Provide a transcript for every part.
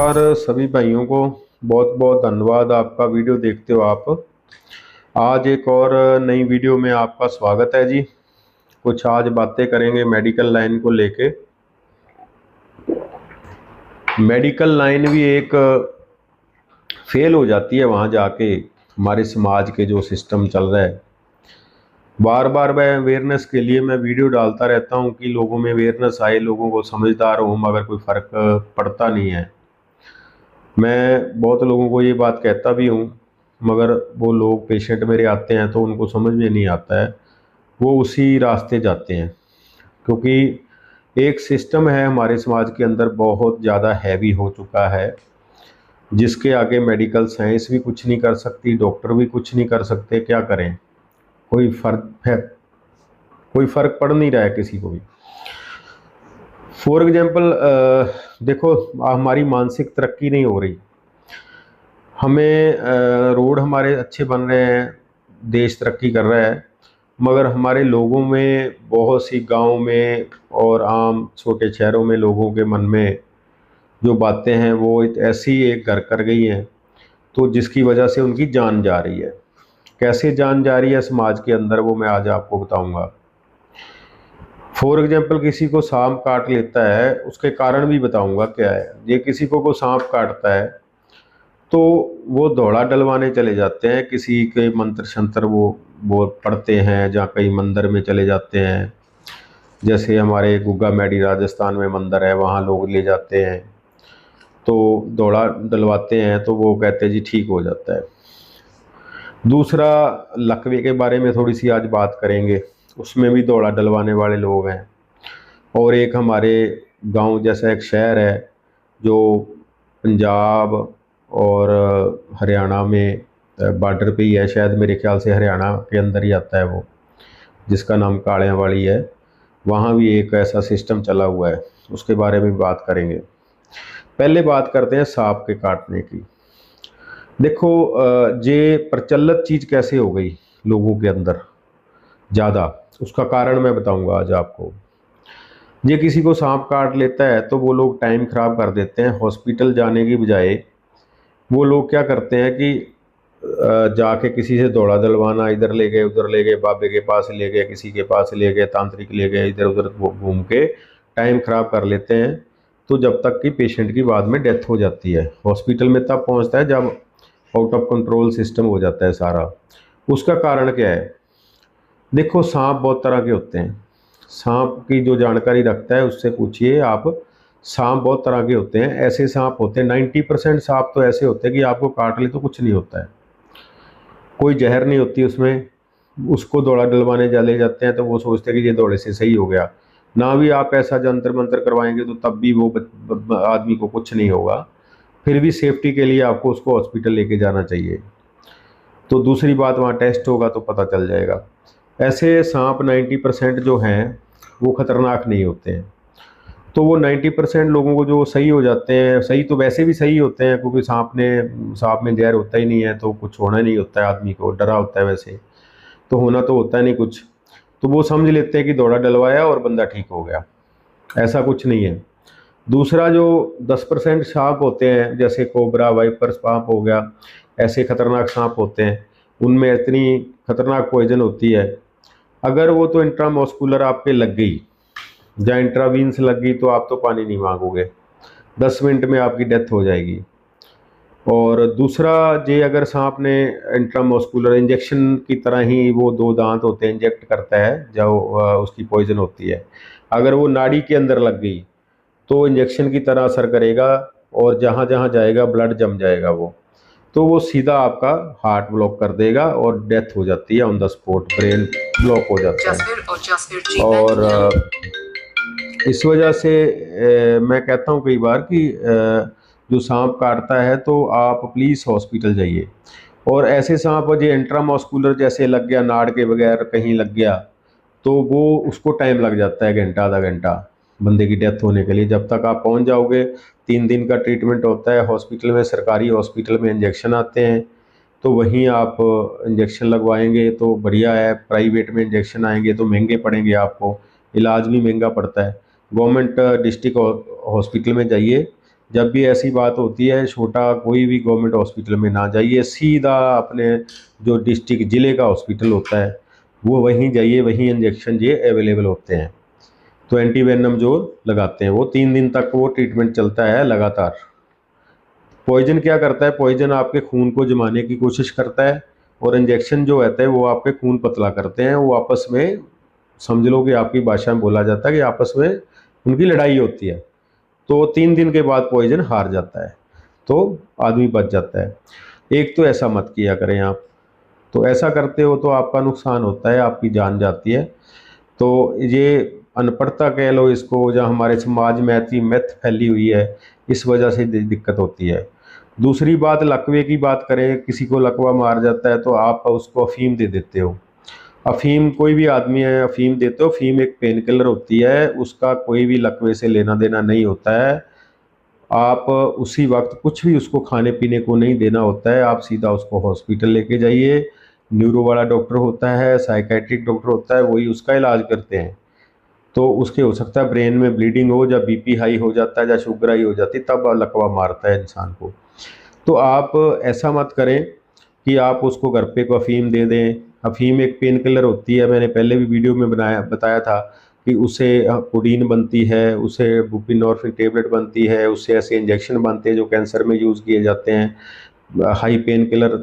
नमस्कार सभी भाइयों को। बहुत बहुत धन्यवाद, आपका वीडियो देखते हो आप। आज एक और नई वीडियो में आपका स्वागत है जी। कुछ आज बातें करेंगे मेडिकल लाइन को लेके। मेडिकल लाइन भी एक फेल हो जाती है वहाँ जाके। हमारे समाज के जो सिस्टम चल रहा है, बार बार मैं अवेयरनेस के लिए मैं वीडियो डालता रहता हूँ कि लोगों में अवेयरनेस आए, लोगों को समझदार हो, मगर कोई फ़र्क पड़ता नहीं है। मैं बहुत लोगों को ये बात कहता भी हूँ, मगर वो लोग पेशेंट मेरे आते हैं तो उनको समझ में नहीं आता है, वो उसी रास्ते जाते हैं। क्योंकि एक सिस्टम है हमारे समाज के अंदर बहुत ज़्यादा हैवी हो चुका है, जिसके आगे मेडिकल साइंस भी कुछ नहीं कर सकती, डॉक्टर भी कुछ नहीं कर सकते। क्या करें, कोई फ़र्क है, कोई फ़र्क पड़ नहीं रहा है किसी को भी। फॉर एग्जाम्पल देखो, हमारी मानसिक तरक्की नहीं हो रही। हमें रोड हमारे अच्छे बन रहे हैं, देश तरक्की कर रहा है, मगर हमारे लोगों में, बहुत सी गांव में और आम छोटे शहरों में लोगों के मन में जो बातें हैं वो ऐसी एक घर कर गई हैं, तो जिसकी वजह से उनकी जान जा रही है। कैसे जान जा रही है समाज के अंदर, वो मैं आज आपको बताऊंगा। फॉर एग्जाम्पल, किसी को सांप काट लेता है, उसके कारण भी बताऊंगा क्या है। ये किसी को सांप काटता है तो वो दौड़ा डलवाने चले जाते हैं, किसी के मंत्र शंत्र वो पढ़ते हैं, जहाँ कहीं मंदिर में चले जाते हैं। जैसे हमारे गुग्गा मैडी राजस्थान में मंदिर है, वहाँ लोग ले जाते हैं तो दौड़ा डलवाते हैं, तो वो कहते हैं जी ठीक हो जाता है। दूसरा, लकवे के बारे में थोड़ी सी आज बात करेंगे। उसमें भी दौड़ा डलवाने वाले लोग हैं। और एक हमारे गांव जैसा एक शहर है जो पंजाब और हरियाणा में बॉर्डर पे ही है, शायद मेरे ख्याल से हरियाणा के अंदर ही आता है वो, जिसका नाम कालियांवाड़ी है। वहाँ भी एक ऐसा सिस्टम चला हुआ है, उसके बारे में बात करेंगे। पहले बात करते हैं सांप के काटने की। देखो, ये प्रचलित चीज़ कैसे हो गई लोगों के अंदर ज़्यादा, उसका कारण मैं बताऊंगा आज आपको। ये किसी को सांप काट लेता है तो वो लोग टाइम ख़राब कर देते हैं। हॉस्पिटल जाने की बजाय वो लोग क्या करते हैं कि जाके किसी से दौड़ा दलवाना, इधर ले गए उधर ले गए, बाबे के पास ले गए, किसी के पास ले गए, तांत्रिक ले गए, इधर उधर घूम के टाइम ख़राब कर लेते हैं। तो जब तक कि पेशेंट की बाद में डेथ हो जाती है। हॉस्पिटल में तब पहुंचता है जब आउट ऑफ कंट्रोल सिस्टम हो जाता है सारा। उसका कारण क्या है? देखो, सांप बहुत तरह के होते हैं। सांप की जो जानकारी रखता है उससे पूछिए आप। सांप बहुत तरह के होते हैं। ऐसे सांप होते हैं, 90% सांप तो ऐसे होते हैं कि आपको काट ले तो कुछ नहीं होता है, कोई जहर नहीं होती उसमें। उसको दौड़ा डलवाने ले जाते हैं तो वो सोचते हैं कि ये दौड़े से सही हो गया। ना भी आप ऐसा जंतर मंतर करवाएंगे तो तब भी वो आदमी को कुछ नहीं होगा। फिर भी सेफ्टी के लिए आपको उसको हॉस्पिटल लेके जाना चाहिए। तो दूसरी बात, वहाँ टेस्ट होगा तो पता चल जाएगा। ऐसे सांप 90% जो हैं वो ख़तरनाक नहीं होते हैं। तो वो 90% लोगों को जो सही हो जाते हैं, सही तो वैसे भी सही होते हैं, क्योंकि सांप में जहर होता ही नहीं है, तो कुछ होना नहीं होता है। आदमी को डरा होता है, वैसे तो होना तो होता नहीं कुछ। तो वो समझ लेते हैं कि दौड़ा डलवाया और बंदा ठीक हो गया। ऐसा कुछ नहीं है। दूसरा, जो 10% सांप होते हैं, जैसे कोबरा, वाइपर सांप हो गया, ऐसे खतरनाक सांप होते हैं, उनमें इतनी खतरनाक पॉइजन होती है, अगर वो तो इंट्रामॉस्कुलर आपके लग गई या इंट्रावीन्स लग गई तो आप तो पानी नहीं मांगोगे, 10 मिनट में आपकी डेथ हो जाएगी। और दूसरा, जे अगर सांप ने इंट्रामॉस्कुलर इंजेक्शन की तरह ही, वो 2 दांत होते हैं, इंजेक्ट करता है जो उसकी पॉइजन होती है, अगर वो नाड़ी के अंदर लग गई तो इंजेक्शन की तरह असर करेगा और जहाँ जहाँ जाएगा ब्लड जम जाएगा वो, तो वो सीधा आपका हार्ट ब्लॉक कर देगा और डेथ हो जाती है on the spot, brain block हो जाता है। और इस वजह से मैं कहता हूँ कई बार कि जो सांप काटता है तो आप प्लीज़ हॉस्पिटल जाइए। और ऐसे सांप जो इंट्रामॉस्कुलर जैसे लग गया, नाड़ के बगैर कहीं लग गया, तो वो उसको टाइम लग जाता है, घंटा आधा घंटा बंदे की डेथ होने के लिए। जब तक आप पहुंच जाओगे, 3 दिन का ट्रीटमेंट होता है हॉस्पिटल में। सरकारी हॉस्पिटल में इंजेक्शन आते हैं तो वहीं आप इंजेक्शन लगवाएंगे तो बढ़िया है। प्राइवेट में इंजेक्शन आएंगे तो महंगे पड़ेंगे आपको, इलाज भी महंगा पड़ता है। गवर्नमेंट डिस्ट्रिक्ट हॉस्पिटल में जाइए, जब भी ऐसी बात होती है, छोटा कोई भी गवर्नमेंट हॉस्पिटल में ना जाइए, सीधा अपने जो डिस्ट्रिक्ट ज़िले का हॉस्पिटल होता है वो वहीं जाइए, वहीं इंजेक्शन ये अवेलेबल होते हैं। तो एंटीवेनम जो लगाते हैं वो 3 दिन तक वो ट्रीटमेंट चलता है लगातार। पॉइजन क्या करता है, पॉइजन आपके खून को जमाने की कोशिश करता है, और इंजेक्शन जो होता है वो आपके खून पतला करते हैं। वो आपस में, समझ लो कि आपकी भाषा में बोला जाता है कि आपस में उनकी लड़ाई होती है। तो 3 दिन के बाद पॉइजन हार जाता है, तो आदमी बच जाता है। एक तो ऐसा मत किया करें आप, तो ऐसा करते हो तो आपका नुकसान होता है, आपकी जान जाती है। तो ये अनपढ़ता कह लो इसको, जहाँ हमारे समाज में ऐसी मैथ फैली हुई है, इस वजह से दिक्कत होती है। दूसरी बात, लकवे की बात करें, किसी को लकवा मार जाता है तो आप उसको अफीम दे देते हो। अफीम, कोई भी आदमी है अफीम देते हो, अफीम एक पेन किलर होती है, उसका कोई भी लकवे से लेना देना नहीं होता है। आप उसी वक्त कुछ भी उसको खाने पीने को नहीं देना होता है, आप सीधा उसको हॉस्पिटल लेके जाइए। न्यूरो वाला डॉक्टर होता है, साइकेट्रिक डॉक्टर होता है, वही उसका इलाज करते हैं। तो उसके हो सकता है ब्रेन में ब्लीडिंग हो, या बीपी हाई हो जाता है, या शुगर हाई हो जाती है, तब लकवा मारता है इंसान को। तो आप ऐसा मत करें कि आप उसको घर पे को अफीम दे दें। अफीम एक पेन किलर होती है, मैंने पहले भी वीडियो में बताया था कि उससे कोडीन बनती है, उससे बुप्रीनोर्फिन टेबलेट बनती है, उससे ऐसे इंजेक्शन बनते हैं जो कैंसर में यूज़ किए जाते हैं। हाई पेन किलर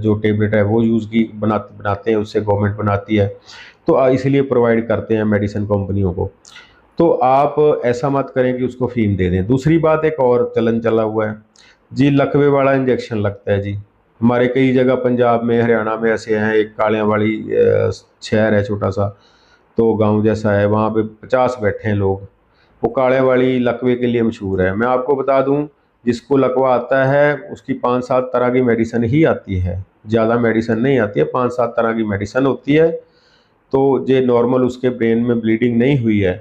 जो टेबलेट है वो यूज़ की बनाते हैं, उससे गवर्नमेंट बनाती है। तो इसलिए प्रोवाइड करते हैं मेडिसिन कंपनियों को। तो आप ऐसा मत करें कि उसको अफीम दे दें। दूसरी बात, एक और चलन चला हुआ है जी, लकवे वाला इंजेक्शन लगता है जी। हमारे कई जगह पंजाब में, हरियाणा में ऐसे हैं, एक कालियाँ वाली शहर है छोटा सा, तो गांव जैसा है, वहाँ पे 50 बैठे हैं लोग। वो काले वाली लकवे के लिए मशहूर है। मैं आपको बता दूं, जिसको लकवा आता है उसकी 5-7 तरह की मेडिसिन ही आती है, ज़्यादा मेडिसिन नहीं आती है, 5-7 तरह की मेडिसिन होती है। तो जे नॉर्मल उसके ब्रेन में ब्लीडिंग नहीं हुई है,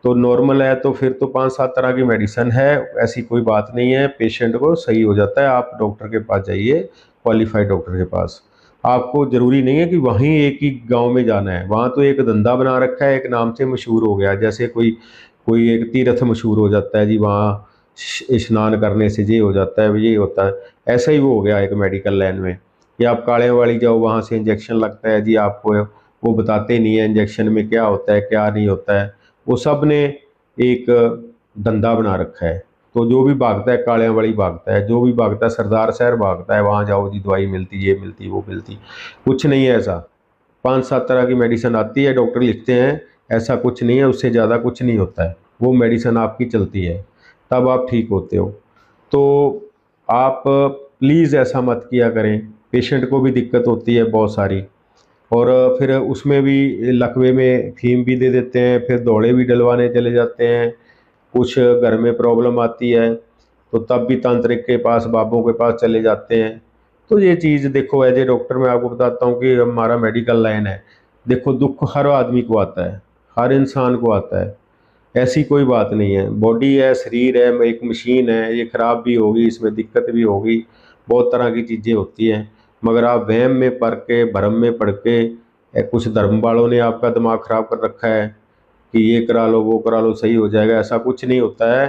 तो नॉर्मल है, तो फिर तो 5-7 तरह की मेडिसिन है, ऐसी कोई बात नहीं है, पेशेंट को सही हो जाता है। आप डॉक्टर के पास जाइए, क्वालिफाइड डॉक्टर के पास। आपको ज़रूरी नहीं है कि वहीं एक ही गांव में जाना है, वहाँ तो एक धंधा बना रखा है, एक नाम से मशहूर हो गया। जैसे कोई कोई एक तीर्थ मशहूर हो जाता है जी, वहाँ स्नान करने से ये हो जाता है, ये होता है, ऐसा ही वो हो गया एक मेडिकल लाइन में कि आप काले वाली जाओ, वहाँ से इंजेक्शन लगता है जी आपको, वो बताते नहीं है इंजेक्शन में क्या होता है क्या नहीं होता है। वो सब ने एक धंधा बना रखा है। तो जो भी भागता है कालियाँ वाली भागता है, जो भी भागता है सरदार शहर भागता है, वहाँ जाओ जी दवाई मिलती, ये मिलती वो मिलती। कुछ नहीं है ऐसा। 5-7 तरह की मेडिसिन आती है, डॉक्टर लिखते हैं, ऐसा कुछ नहीं है, उससे ज़्यादा कुछ नहीं होता है। वो मेडिसिन आपकी चलती है, तब आप ठीक होते हो। तो आप प्लीज़ ऐसा मत किया करें, पेशेंट को भी दिक्कत होती है बहुत सारी। और फिर उसमें भी लकवे में फीम भी दे देते हैं, फिर दौड़े भी डलवाने चले जाते हैं। कुछ घर में प्रॉब्लम आती है तो तब भी तांत्रिक के पास, बाबों के पास चले जाते हैं। तो ये चीज़ देखो, एज ए डॉक्टर मैं आपको बताता हूँ कि हमारा मेडिकल लाइन है। देखो, दुख हर आदमी को आता है, हर इंसान को आता है, ऐसी कोई बात नहीं है। बॉडी है, शरीर है, एक मशीन है, ये ख़राब भी होगी, इसमें दिक्कत भी होगी, बहुत तरह की चीज़ें होती हैं। मगर आप वहम में पड़ के, भरम में पड़ के, कुछ धर्म वालों ने आपका दिमाग ख़राब कर रखा है कि ये करा लो वो करा लो सही हो जाएगा, ऐसा कुछ नहीं होता है।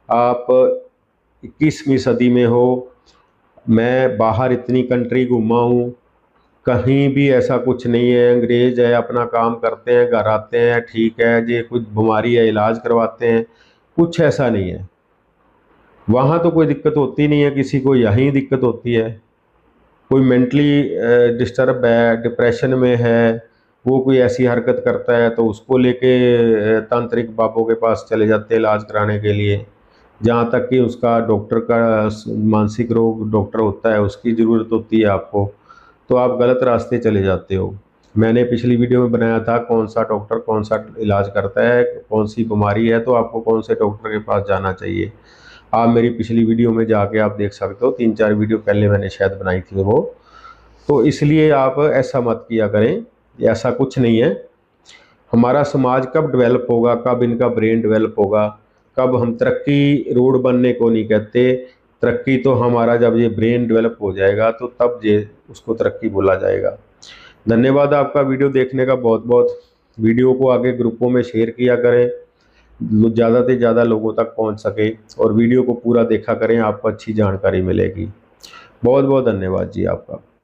आप 21वीं सदी में हो, मैं बाहर इतनी कंट्री घूमा हूँ, कहीं भी ऐसा कुछ नहीं है। अंग्रेज है, अपना काम करते हैं, घर आते हैं, ठीक है जी, कुछ बीमारी है इलाज करवाते हैं, कुछ ऐसा नहीं है। वहाँ तो कोई दिक्कत होती नहीं है किसी को, यहीं दिक्कत होती है। कोई मेंटली डिस्टर्ब है, डिप्रेशन में है, वो कोई ऐसी हरकत करता है तो उसको लेके तांत्रिक बाबों के पास चले जाते हैं इलाज कराने के लिए। जहाँ तक कि उसका डॉक्टर का मानसिक रोग डॉक्टर होता है, उसकी ज़रूरत होती है आपको, तो आप गलत रास्ते चले जाते हो। मैंने पिछली वीडियो में बनाया था कौन सा डॉक्टर कौन सा इलाज करता है, कौन सी बीमारी है तो आपको कौन से डॉक्टर के पास जाना चाहिए। आप मेरी पिछली वीडियो में जाके आप देख सकते हो, 3-4 वीडियो पहले मैंने शायद बनाई थी वो। तो इसलिए आप ऐसा मत किया करें, ऐसा कुछ नहीं है। हमारा समाज कब डेवलप होगा, कब इनका ब्रेन डेवलप होगा, कब हम तरक्की रोड बनने को नहीं कहते, तरक्की तो हमारा जब ये ब्रेन डेवलप हो जाएगा तो तब ये उसको तरक्की बोला जाएगा। धन्यवाद आपका वीडियो देखने का बहुत बहुत। वीडियो को आगे ग्रुपों में शेयर किया करें, ज़्यादा से ज़्यादा लोगों तक पहुंच सके, और वीडियो को पूरा देखा करें, आपको अच्छी जानकारी मिलेगी। बहुत बहुत धन्यवाद जी आपका।